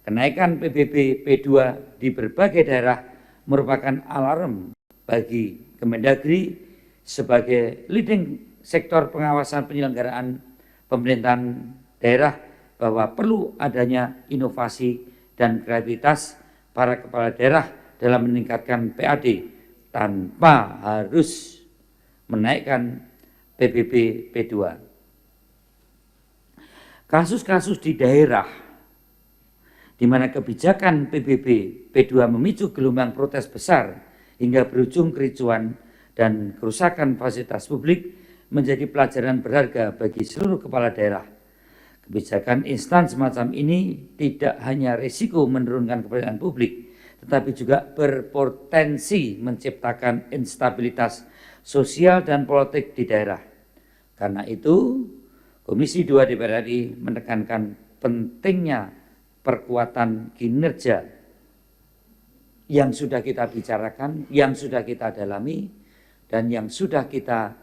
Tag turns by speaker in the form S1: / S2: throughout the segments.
S1: Kenaikan PBB P2 di berbagai daerah merupakan alarm bagi Kemendagri sebagai leading sektor pengawasan penyelenggaraan pemerintahan daerah bahwa perlu adanya inovasi dan kreativitas para kepala daerah dalam meningkatkan PAD tanpa harus menaikkan PBB P2. Kasus-kasus di daerah di mana kebijakan PBB P2 memicu gelombang protes besar hingga berujung kericuan dan kerusakan fasilitas publik menjadi pelajaran berharga bagi seluruh kepala daerah. Kebijakan instan semacam ini tidak hanya risiko menurunkan kepercayaan publik, tetapi juga berpotensi menciptakan instabilitas sosial dan politik di daerah. Karena itu, Komisi 2 DPR RI menekankan pentingnya perkuatan kinerja yang sudah kita bicarakan, yang sudah kita dalami, dan yang sudah kita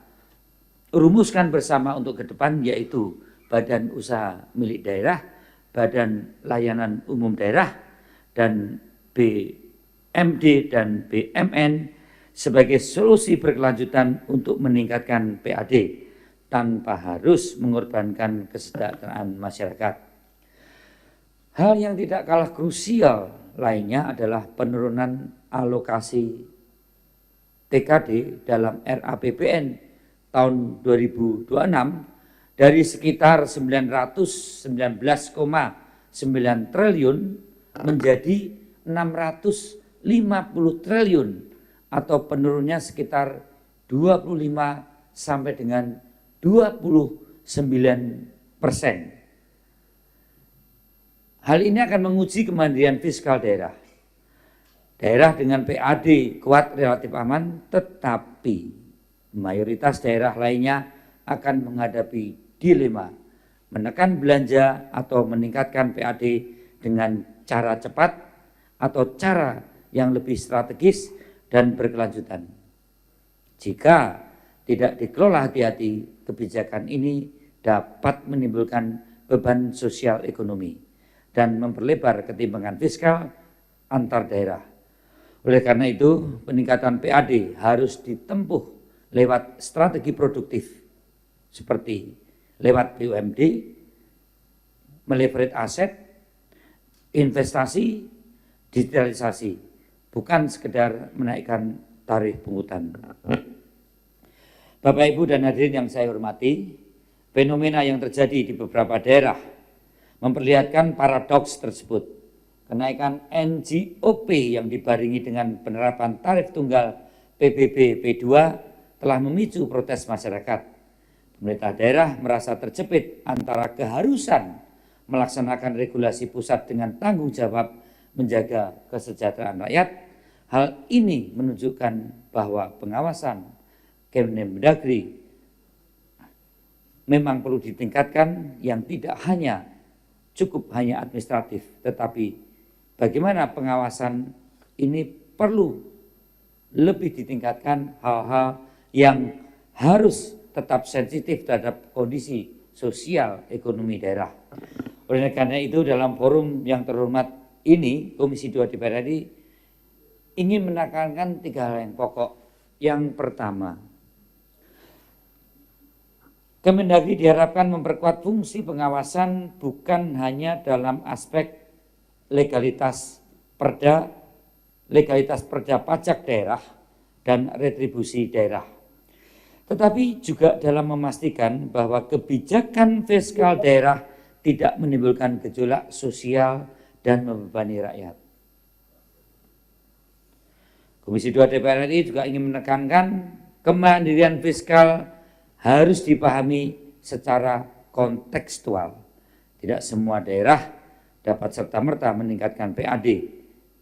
S1: rumuskan bersama untuk ke depan, yaitu Badan Usaha Milik Daerah, Badan Layanan Umum Daerah, dan BMD dan BMN sebagai solusi berkelanjutan untuk meningkatkan PAD tanpa harus mengorbankan kesejahteraan masyarakat. Hal yang tidak kalah krusial lainnya adalah penurunan alokasi TKD dalam RAPBN tahun 2026 dari sekitar 919,9 triliun menjadi 650 triliun atau penurunnya sekitar 25 sampai dengan 29%. Hal ini akan menguji kemandirian fiskal daerah. Daerah dengan PAD kuat relatif aman, tetapi mayoritas daerah lainnya akan menghadapi dilema menekan belanja atau meningkatkan PAD dengan cara cepat atau cara yang lebih strategis dan berkelanjutan. Jika tidak dikelola hati-hati, kebijakan ini dapat menimbulkan beban sosial ekonomi dan memperlebar ketimpangan fiskal antar daerah. Oleh karena itu, peningkatan PAD harus ditempuh lewat strategi produktif seperti lewat BUMD, meleverage aset, investasi, digitalisasi, bukan sekedar menaikkan tarif pungutan. Bapak, Ibu, dan hadirin yang saya hormati, fenomena yang terjadi di beberapa daerah memperlihatkan paradoks tersebut. Kenaikan NJOP yang dibarengi dengan penerapan tarif tunggal PBB P2 telah memicu protes masyarakat. Pemerintah daerah merasa terjepit antara keharusan melaksanakan regulasi pusat dengan tanggung jawab menjaga kesejahteraan rakyat. Hal ini menunjukkan bahwa pengawasan Kemendagri memang perlu ditingkatkan, yang tidak cukup hanya administratif, tetapi bagaimana pengawasan ini perlu lebih ditingkatkan, hal-hal yang harus tetap sensitif terhadap kondisi sosial ekonomi daerah. Oleh karena itu, dalam forum yang terhormat ini, Komisi 2 DPR RI ingin menekankan 3 hal yang pokok. Yang pertama, Kemendagri diharapkan memperkuat fungsi pengawasan bukan hanya dalam aspek legalitas perda pajak daerah dan retribusi daerah, tetapi juga dalam memastikan bahwa kebijakan fiskal daerah tidak menimbulkan gejolak sosial dan membebani rakyat. Komisi 2 DPR RI juga ingin menekankan kemandirian fiskal harus dipahami secara kontekstual. Tidak semua daerah dapat serta-merta meningkatkan PAD,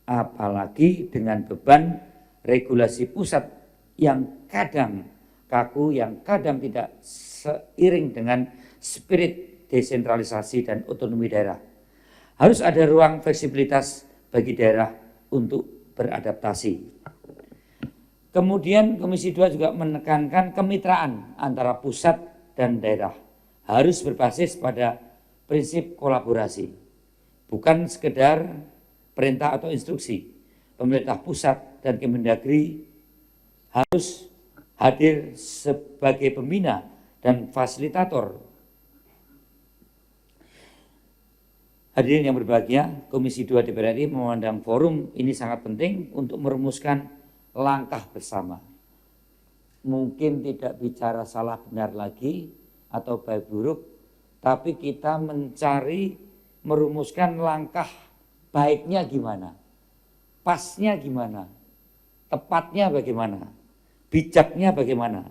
S1: apalagi dengan beban regulasi pusat yang kadang kaku, yang kadang tidak seiring dengan spirit desentralisasi dan otonomi daerah. Harus ada ruang fleksibilitas bagi daerah untuk beradaptasi. Kemudian Komisi 2 juga menekankan kemitraan antara pusat dan daerah harus berbasis pada prinsip kolaborasi, bukan sekedar perintah atau instruksi. Pemerintah pusat dan Kemendagri harus hadir sebagai pembina dan fasilitator. Hadirin yang berbahagia, Komisi 2 DPR RI memandang forum ini sangat penting untuk merumuskan langkah bersama. Mungkin tidak bicara salah benar lagi atau baik buruk, tapi kita merumuskan langkah baiknya gimana, pasnya gimana, tepatnya bagaimana, bijaknya bagaimana.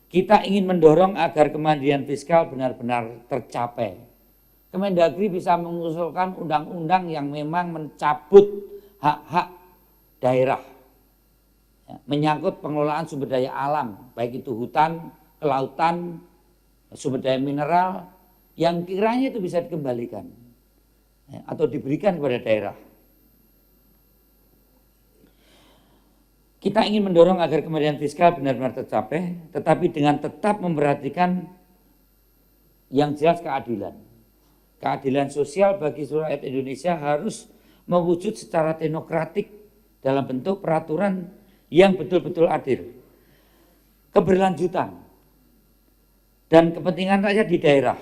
S1: Kita ingin mendorong agar kemandirian fiskal benar-benar tercapai. Kemendagri bisa mengusulkan undang-undang yang memang mencabut hak-hak daerah, menyangkut pengelolaan sumber daya alam, baik itu hutan, kelautan, sumber daya mineral, yang kiranya itu bisa dikembalikan atau diberikan kepada daerah. Kita ingin mendorong agar kemandirian fiskal benar-benar tercapai, tetapi dengan tetap memperhatikan yang jelas keadilan. Keadilan sosial bagi seluruh rakyat Indonesia harus mewujud secara teknokratik dalam bentuk peraturan yang betul-betul adil. Keberlanjutan dan kepentingan rakyat di daerah.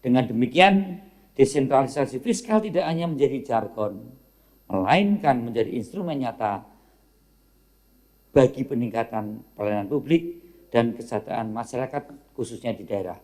S1: Dengan demikian, desentralisasi fiskal tidak hanya menjadi jargon, melainkan menjadi instrumen nyata bagi peningkatan pelayanan publik dan kesejahteraan masyarakat khususnya di daerah.